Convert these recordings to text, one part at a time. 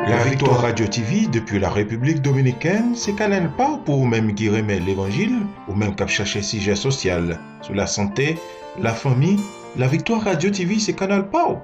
La Victoire Radio TV depuis la République Dominicaine, c'est Canal pas pour vous-même qui remet l'Évangile, ou même qui chercher sujet social, sur la santé, la famille. La Victoire Radio TV, c'est Canal pas.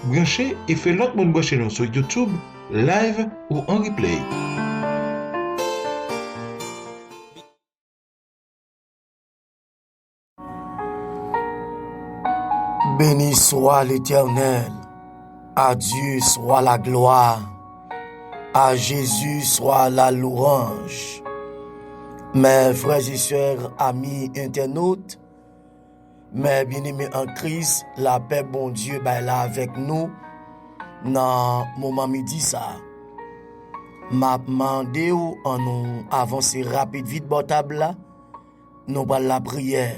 Branchez et fait l'autre monde brancher nous sur YouTube, live ou en replay. Béni soit l'Éternel, à Dieu soit la gloire, à Jésus soit la louange. Mes frères et sœurs, amis internautes, mes bien-aimés en Christ, la paix bon Dieu là avec nous dans moment midi ça. M'a demandé ou en nous avancer rapide vite portable là, nous pas la prière.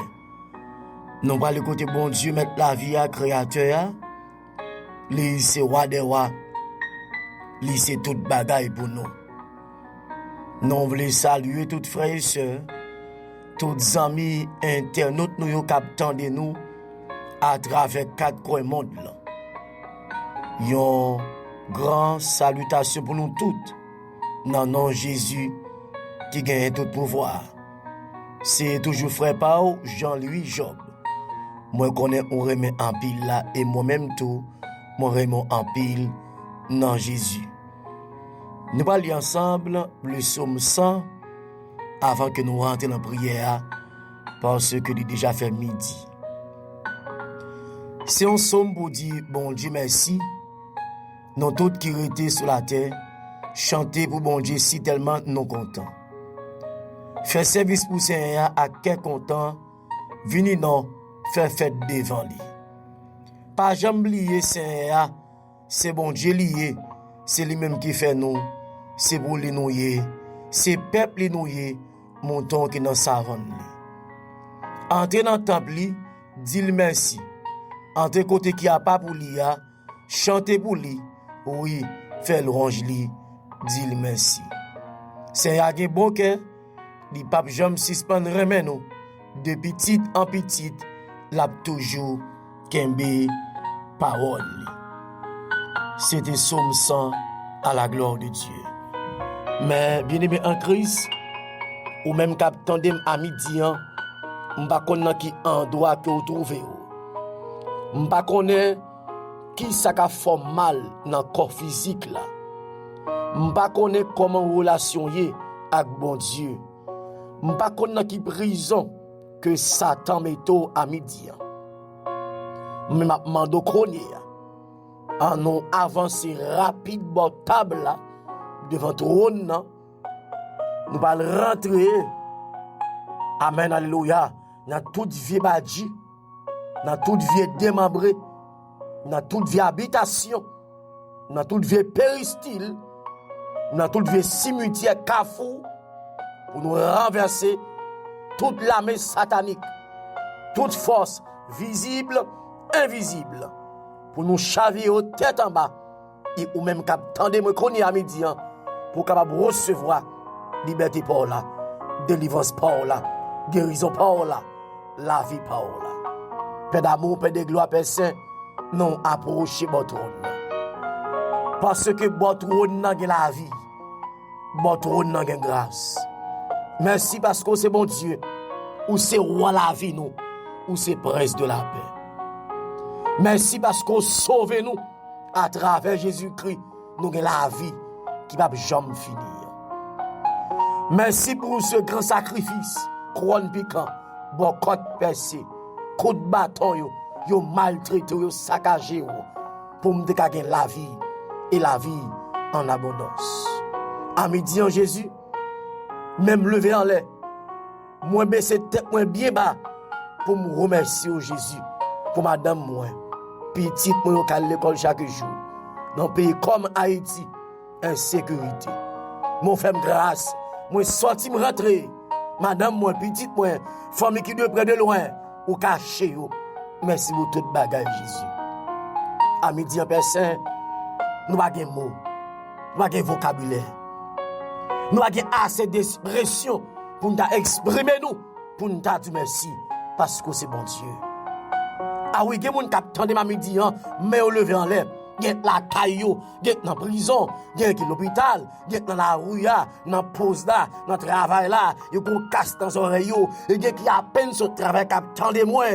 Nous pas le côté bon Dieu mettre la vie à créateur. Lui c'est roi des rois. Lui c'est toute bagaille pour nous. Nous voulons saluer toutes frères et sœurs, tous amis internautes nous yo captant de nous à travers 4 coins monde là. Yon grand salutation pour nous toutes. Dans nom Jésus qui gagne tout pouvoir. C'est toujours frère Pao, Jean-Louis Job. Moi connais on remet en pile là et moi-même tout, moi remet en pile dans Jésus. Nous allons lire ensemble le psaume 100 avant que nous rentrions dans la prière parce que il déjà fait midi. C'est un psaume pour dire bon Dieu merci. Nous tous qui étaient sur la terre, chanter pour bon Dieu si tellement nous contents. Faire service pour Seigneur à quel content, venir non faire fête devant lui. Pas jamais oublier Seigneur, c'est bon Dieu lié, c'est lui-même qui fait nous, c'est pour les nouiller, c'est peuple les nouiller, monton qui dans savane li. Entrer dans le temple, dis merci. Entrer côté qui a pas pour lui, chanter pour lui, oui, faire louange li, dis merci. Seigneur a bon cœur, li pape jamais suspendre remen nous, de petit en petit, l'a toujours kembe parole. C'était psaume 100 à la gloire de Dieu. Mais bien aimé en Christ, ou même cap tandem à midi, m'pa connait qui endroit que vous trouvez. M'pa connait qui ça ka fait mal dans corps physique là. M'pa connait comment relation yé avec bon Dieu. M'pa connait qui prison que Satan metto à midi. Mais m'a mando connait en nous avancer rapide bon table là devant trône là. Nous allons rentrer. Amen, alléluia. Dans toute vie badji, dans toute vie démembrée, dans toute vie habitation, dans toute vie péristyle, dans toute vie cimetière Kafou, pour nous renverser toute l'armée satanique, toute force visible, invisible, pour nous chavirer tête en bas, et ou même cap tendez me connaître à midi, pour capable recevoir liberté par là, délivrance par là, guérison par là, la vie par là. Paix d'amour, paix de gloire, paix saint, non approcher votre trône. Parce que votre trône n'a la vie, votre trône n'a grâce. Merci parce que c'est bon Dieu, ou c'est roi la vie nous, ou c'est prince de la paix. Merci parce que sauve nous à travers Jésus-Christ, nous avons la vie qui va jamais finir. Merci pour ce grand sacrifice, couronne piquant, bon côte percée, coup de bâton, yo maltraité, yo saccagé, pour me dégager la vie et la vie en abondance. À midi en Jésus, même levé en l'air, moi baisser tête moi bien bas pour me remercier au Jésus, pour madame moi, petite moi à l'école chaque jour, dans un pays comme Haïti, insécurité. Mon frère grâce, moi sorti me rentrer, madame moi, petite moi, famille qui de près de loin, ou caché yo. Merci pour toute bagaille Jésus. À midi en personne, nous pas de mots, nous pas de vocabulaire. Nous avons assez d'expression pour nous exprimer nous, pour nous dire merci, parce que c'est bon Dieu. Ah oui, il y a des gens qui attendent ma midi, mais au lever en l'air, gen la caillou, gen dans prison, gen qui l'hôpital, gen dans la rue là, dans pause là, dans travail là, yo kon casse dans oreille yo, et gen qui à peine sur travail cap tande moi,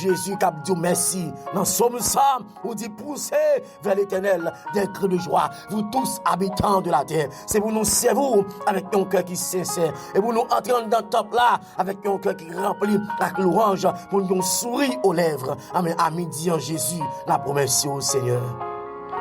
Jésus cap dit merci. Dans Somme 100, on dit poussez vers l'Éternel des cris de joie, vous tous habitants de la terre. C'est pour nous servir avec un cœur qui sincère et pour nous entrer dans le top là avec un cœur qui rempli avec l'orange pour nous sourire aux lèvres. Amen. À midi en Jésus, la promesse au Seigneur.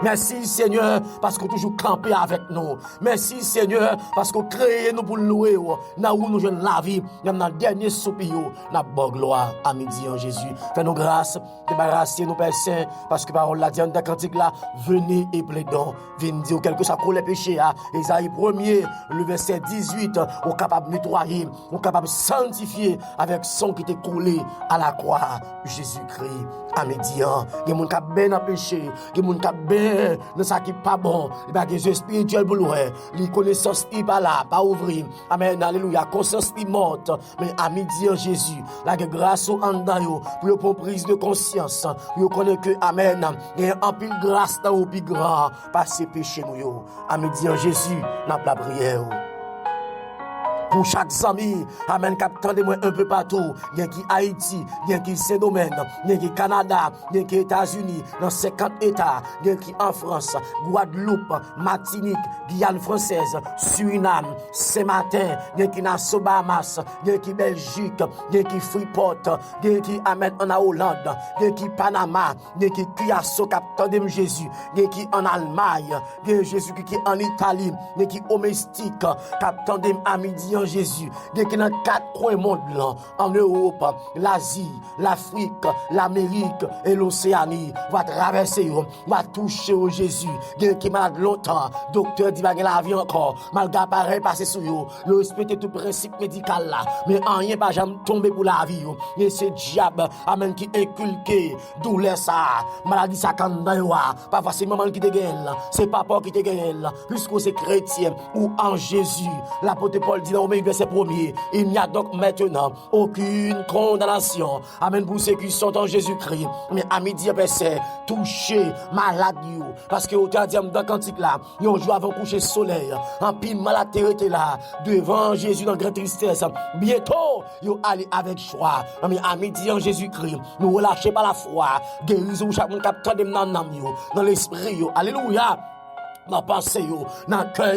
Merci Seigneur parce que toujours campé avec nous. Merci Seigneur parce que créé nous pour louer. Là où nous jeunes la vie, dans le dernier soupir, la bonne gloire à midi en Jésus. Fais-nous grâce, débarrasser nos Père Saint parce que parole la dit dans cantique là, venez et plaidons. Venez dire quelque chose pour les péchés. Isaïe 1er, le verset 18, on est capable de nettoyer, on est capable de sanctifier avec son qui était coulé à la croix. Jésus-Christ, à midi. Il y a des gens qui ont bien à péché, il y a des gens qui ont bien dans ça qui n'est pas bon. Il y a des yeux spirituels pour nous. Les connaissances qui pas là, pas ouvrir. Amen, alléluia. Conscience qui morte. Mais à midi en Jésus, la grâce au andayo pour prendre prise de conscience. Pour connaître que, amen, il y a un pile grâce dans le plus grand. Passer péché nous. À midi en Jésus, n'a pas la prière. Pour chaque ami, amen, capitaine de moi un peu partout, il y a qui Haïti, il y a qui Saint-Domingue, il y a qui Canada, il y a qui États-Unis, dans 50 États, il y a qui en France, Guadeloupe, Martinique, Guyane française, Suriname, Saint-Martin, il y a qui dans Bahamas, il y a qui Belgique, il y a qui Freeport, il y a qui amen en Hollande, il y a qui Panama, il y a qui Curaçao, capitaine de Jésus, il y a qui en Allemagne, il y a Jésus qui est en Italie, il y a qui au Mexique, capitaine de Amidi en Jésus, il y a qui dans 4 coins monde là, en Europe, l'Asie, l'Afrique, l'Amérique et l'Océanie, va traverser, va toucher au Jésus, il y a qui malade longtemps, docteur dit bagay la vie encore, malgré pareil passer sur yo, le respecter tout principe médical là, mais rien pas jamais tomber pour la vie, et ce diable, amen, qui inculqué, douleur ça, maladie ça quand dans pas forcément maman qui te gagne, c'est papa qui te gagne, puisque c'est chrétien ou en Jésus, l'apôtre Paul dit dans verset 1er, il n'y a donc maintenant aucune condamnation, amen, pour ceux qui sont en Jésus-Christ, mais à midi, c'est toucher malade, parce que autant dire dans cantique là, yon jour avant coucher soleil, en pile malade était là, devant Jésus dans grande tristesse, bientôt, yon allez avec joie, mais à midi en Jésus-Christ, nous relâchez pas la foi, guérison chaque monde capteur de dans l'esprit, alléluia. Dans pensée dans cœur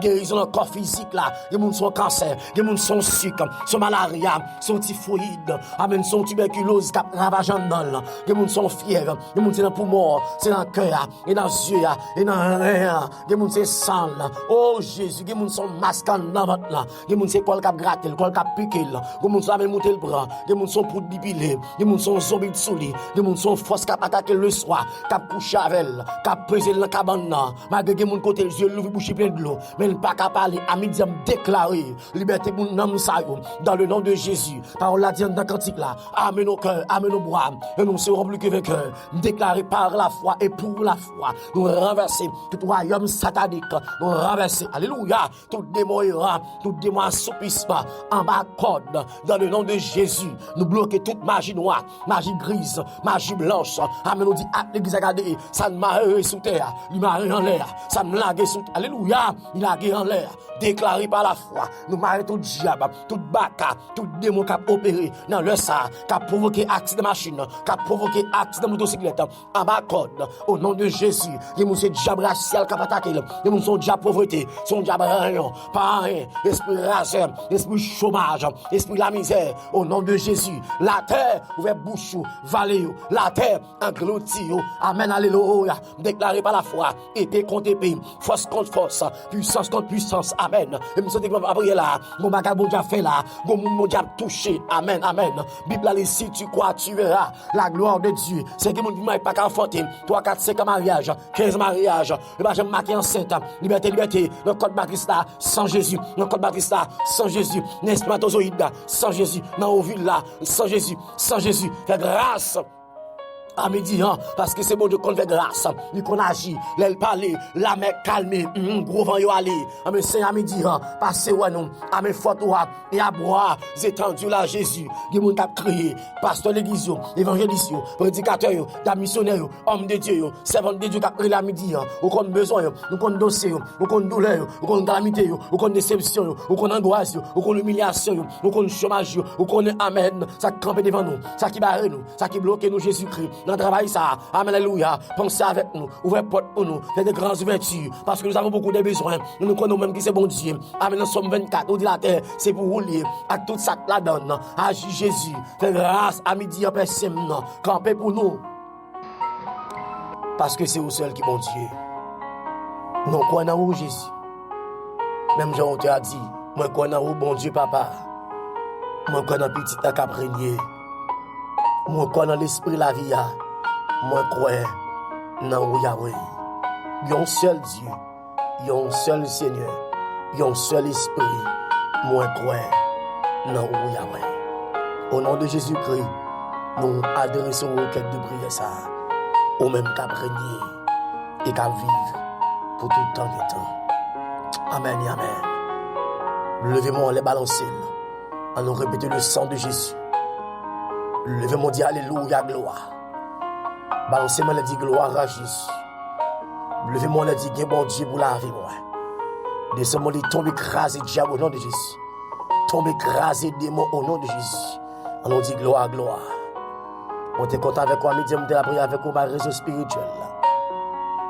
guérison dans le corps physique là, des gens sont cancer, des gens sont sucre, sont malaria, sont typhoïde, amen, sont tuberculose cap ravage dans là, des gens sont fièvre, des gens c'est dans poumon, c'est dans cœur, et dans yeux et dans rein, des gens c'est sang là. Oh Jésus, des gens sont masque dans ventre là, des gens c'est col cap gratter, col cap piquer là, des gens sont avec monter le bras, des gens sont pour bibiller, des gens sont zombie de souli, des gens sont force cap attaquer le soir, cap coucher avec, cap peser dans cabane là. Des gens côté les yeux l'ouvre bouche plein de l'eau mais pas capable parler à midi déclarer liberté pour nous ça dans le nom de Jésus parole la dit dans cantique là amen nos cœurs amen nos bras et nous serons plus que vainqueurs déclarer par la foi et pour la foi nous renverser tout royaume satanique nous renverser alléluia tout démon errant tout démon assoupissement en bas code dans le nom de Jésus nous bloquer toute magie noire magie grise magie blanche amen nous dit à l'église à garder ça ne m'a sous terre il m'a en l'air ça me lagué sous alléluia il a en l'air déclaré par la foi nous marrer tout diable tout baka tout démon qui a opéré dans le ça qui a provoqué accident de machine qui a provoqué accident de motocyclette en bas code au nom de Jésus il monsieur diable racial qui a attaqué il mon son diable pauvreté son diable rien pas rien esprit raseur esprit chômage esprit la misère au nom de Jésus la terre ouvert bouche vallée la terre engloutie amen alléluia déclaré par la foi était contre pays force contre force puissance contre puissance amen et me sentez que ma prière là mon bagage bon Dieu fait là mon Dieu touché amen amen Bible là si tu crois tu verras la gloire de Dieu c'est que mon Dieu pas qu'à enfanter 3 4 5 mariages 15 mariages et pas jamais marqué enceinte liberté le code Batista sans Jésus le code Batista sans Jésus l'espermatozoïde sans Jésus dans ovule là sans Jésus fait grâce à midi, parce que c'est bon Dieu qu'on fait grâce, il qu'on agit, l'aile parler, la mer calmée, gros vent yo aller, mais c'est à midi, passez ouais nous, à mes photos, et à boire, étendu là Jésus, qui moun t'a crié, pasteur l'église, évangéliste, prédicateur, missionnaire, homme de Dieu, servant de Dieu qui a crié la midi, ou qu'on besoin, ou qu'on dossier, ou qu'on douleur, ou qu'on calamité, ou qu'on déception, ou qu'on angoisse, ou qu'on humiliation, ou qu'on chômage, ou qu'on amen, ça qui campe devant nous, ça qui barre nous, ça qui bloque nous Jésus-Christ, dans le travail ça, amen, alléluia, pensez avec nous, ouvrez porte pour nous, faites de grandes ouvertures, parce que nous avons beaucoup de besoins, nous connaissons même qui c'est bon Dieu, amen, dans Somme 24, au dit la terre, c'est pour vous lier, à tout ça que la donne, agis Jésus, faites grâce à midi, en personne, campez pour nous, parce que c'est vous seul qui bon Dieu, nous croyons en vous Jésus, même Jean te a dit, moi crois en vous bon Dieu papa, moi crois en petit à caprenier, moi crois dans l'esprit la vie, moi crois dans vous Yahweh. Il y a un seul Dieu, il y a un seul Seigneur, il y a un seul esprit, moi crois dans vous Yahweh. Au nom de Jésus-Christ, nous adressons aux requêtes de prière ça, au même qu'à régner et qu'à vivre pour tout le temps des temps. Amen et amen. Levez-moi les balancer, en nous répéter le sang de Jésus. Levez-moi dire alléluia, gloire. Balancez-moi le dit gloire à Jésus. Levez-moi le dit bon Dieu pour la vie, moi. Descendez-moi les tombe écrasé diable au nom de Jésus. Tombe écrasé démon au nom de Jésus. On nous dit gloire, gloire. On est content avec moi, midi, on est la prière avec moi, réseau spirituel.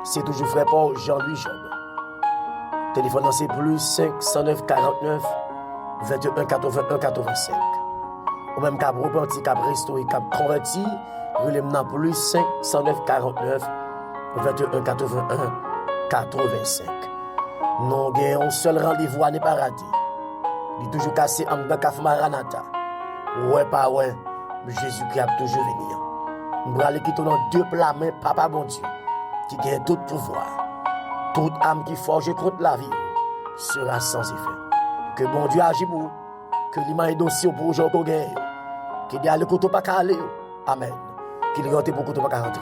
C'est toujours frère Paul, Jean-Louis Job. Téléphone c'est plus 509 49 21 81 85. Ou même cap repenti, cap restauré, cap converti, relève plus 509 49 21 81 85. Non, un seul rendez-vous à ne pas rater. Il est toujours cassé en dedans Kaf Maranatha. Ouais, pas ouais. Jésus-Christ a toujours venir. Nous allons quitter dans deux plats mains, Papa bon Dieu, qui gagne tout pouvoir. Toute âme qui forge contre la vie sera sans effet. Que bon Dieu agit pour vous. Que l'image est dossier pour aujourd'hui qu'on gagne. Qu'il y a le couteau pas qu'à aller. Amen. Qu'il rentre pour le couteau pas qu'à rentrer.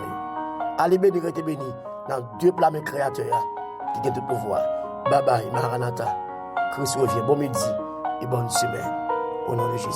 Allez béni, restez béni dans deux plats mains créateurs qui gagne tout pouvoir. Bye bye, Maranatha. Christ revient. Bon midi et bonne semaine. Au nom de Jésus.